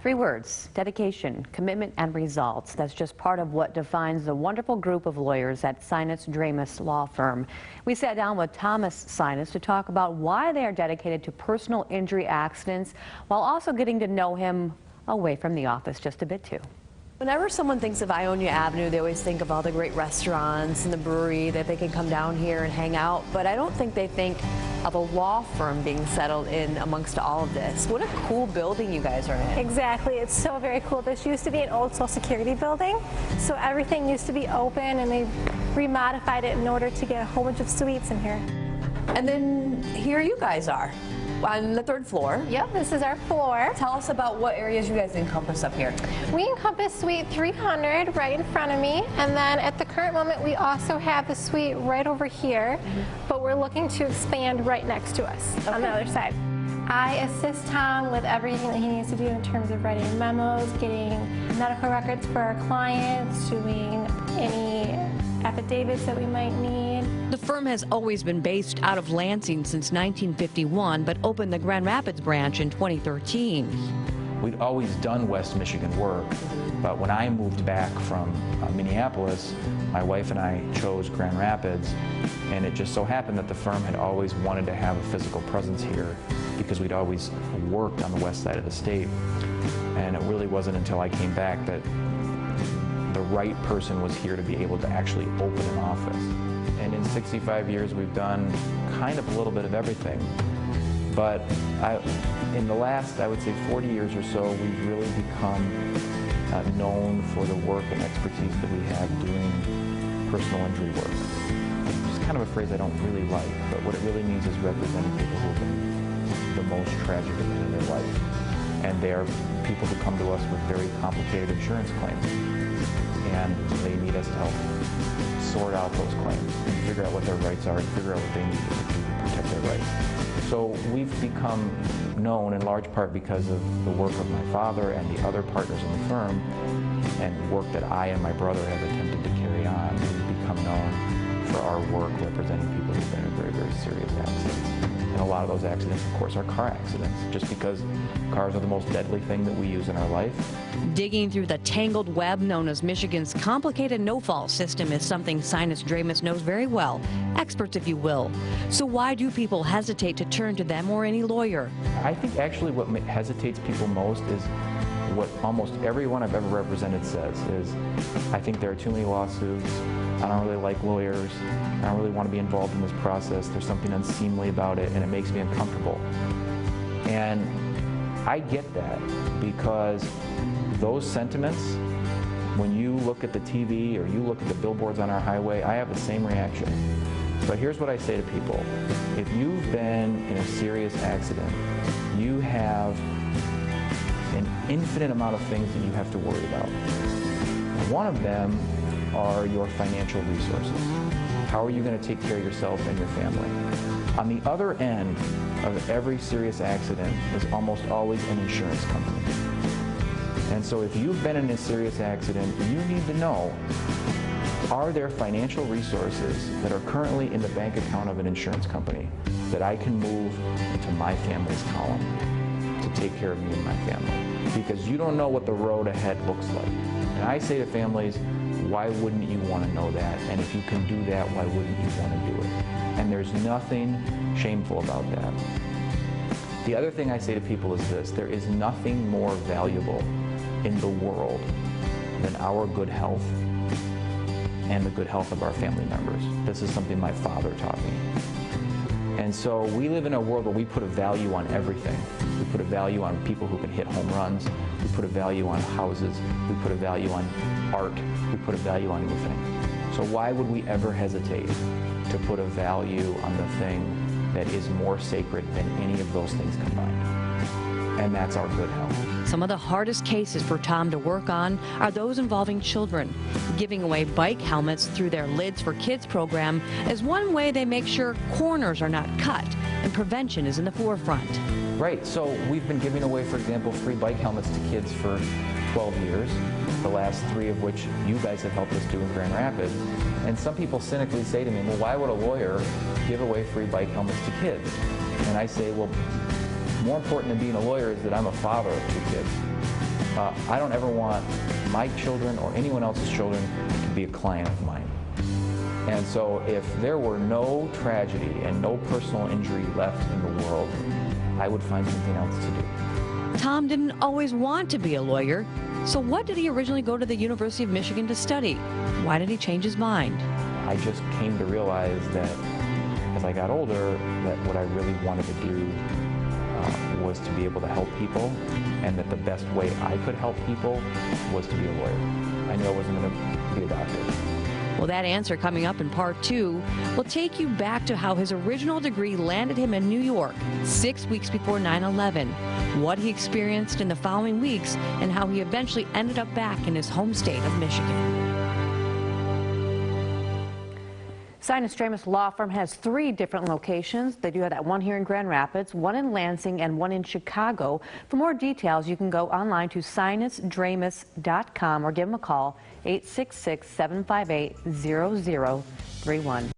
3 words: dedication, commitment, and results. That's just part of what defines the wonderful group of lawyers at Sinas Dramis Law Firm. We sat down with Tom Sinas to talk about why they are dedicated to personal injury accidents while also getting to know him away from the office just a bit too. Whenever someone thinks of Ionia Avenue, they always think of all the great restaurants and the brewery that they can come down here and hang out, but I don't think they think of a law firm being settled in amongst all of this. What a cool building you guys are in. Exactly, it's so very cool. This used to be an old Social Security building, so everything used to be open and they remodified it in order to get a whole bunch of suites in here. And then here you guys are on the 3rd floor. Yep, this is our floor. Tell us about what areas you guys encompass up here. We encompass suite 300 right in front of me, and then at the current moment we also have the suite right over here, but we're looking to expand right next to us on the other side. I assist Tom with everything that he needs to do in terms of writing memos, getting medical records for our clients, doing any affidavits that we might need. The firm has always been based out of Lansing since 1951, but opened the Grand Rapids branch in 2013. We'd always done West Michigan work, but when I moved back from Minneapolis, my wife and I chose Grand Rapids, and it just so happened that the firm had always wanted to have a physical presence here because we'd always worked on the west side of the state. And it really wasn't until I came back that the right person was here to be able to actually open an office. And in 65 years, we've done kind of a little bit of everything. But in the last, I would say 40 years or so, we've really become known for the work and expertise that we have doing personal injury work. It's kind of a phrase I don't really like, but what it really means is representing people who have been the most tragic event in their life. And they are people who come to us with very complicated insurance claims. And they need us to help sort out those claims and figure out what their rights are and figure out what they need to do to protect their rights. So we've become known in large part because of the work of my father and the other partners in the firm and work that I and my brother have attempted to carry on. We've become known for our work representing people who've been in very, very serious accidents. And a lot of those accidents, of course, are car accidents, just because cars are the most deadly thing that we use in our life. Digging through the tangled web known as Michigan's complicated no-fault system is something Sinas Dramis knows very well, experts if you will. So why do people hesitate to turn to them or any lawyer? I think actually what hesitates people most is what almost everyone I've ever represented says is, I think there are too many lawsuits, I don't really like lawyers, I don't really want to be involved in this process, there's something unseemly about it and it makes me uncomfortable. And I get that because those sentiments, when you look at the TV or you look at the billboards on our highway, I have the same reaction. But here's what I say to people. If you've been in a serious accident, you have an infinite amount of things that you have to worry about. One of them are your financial resources. How are you going to take care of yourself and your family? On the other end of every serious accident is almost always an insurance company. And so if you've been in a serious accident, you need to know, are there financial resources that are currently in the bank account of an insurance company that I can move into my family's column to take care of me and my family? Because you don't know what the road ahead looks like. And I say to families, why wouldn't you want to know that? And if you can do that, why wouldn't you want to do it? And there's nothing shameful about that. The other thing I say to people is this: there is nothing more valuable in the world than our good health and the good health of our family members. This is something my father taught me. And so we live in a world where we put a value on everything. We put a value on people who can hit home runs. We put a value on houses. We put a value on art. We put a value on anything. So why would we ever hesitate to put a value on the thing that is more sacred than any of those things combined? And that's our good health. Some of the hardest cases for Tom to work on are those involving children. Giving away bike helmets through their Lids for Kids program is one way they make sure corners are not cut and prevention is in the forefront. Right, so we've been giving away, for example, free bike helmets to kids for 12 years, the last 3 of which you guys have helped us do in Grand Rapids. And some people cynically say to me, well, why would a lawyer give away free bike helmets to kids? And I say, well, more important than being a lawyer is that I'm a father of 2 kids. I don't ever want my children or anyone else's children to be a client of mine. And so if there were no tragedy and no personal injury left in the world, I would find something else to do. Tom didn't always want to be a lawyer, so what did he originally go to the University of Michigan to study? Why did he change his mind? I just came to realize that as I got older, that what I really wanted to do was to be able to help people, and that the best way I could help people was to be a lawyer. I knew I wasn't going to be a doctor. Well, that answer coming up in part 2 will take you back to how his original degree landed him in New York 6 weeks before 9/11, what he experienced in the following weeks, and how he eventually ended up back in his home state of Michigan. Sinas Dramis Law Firm has 3 different locations. They do have that one here in Grand Rapids, one in Lansing, and one in Chicago. For more details, you can go online to sinasdramis.com or give them a call, 866-758-0031.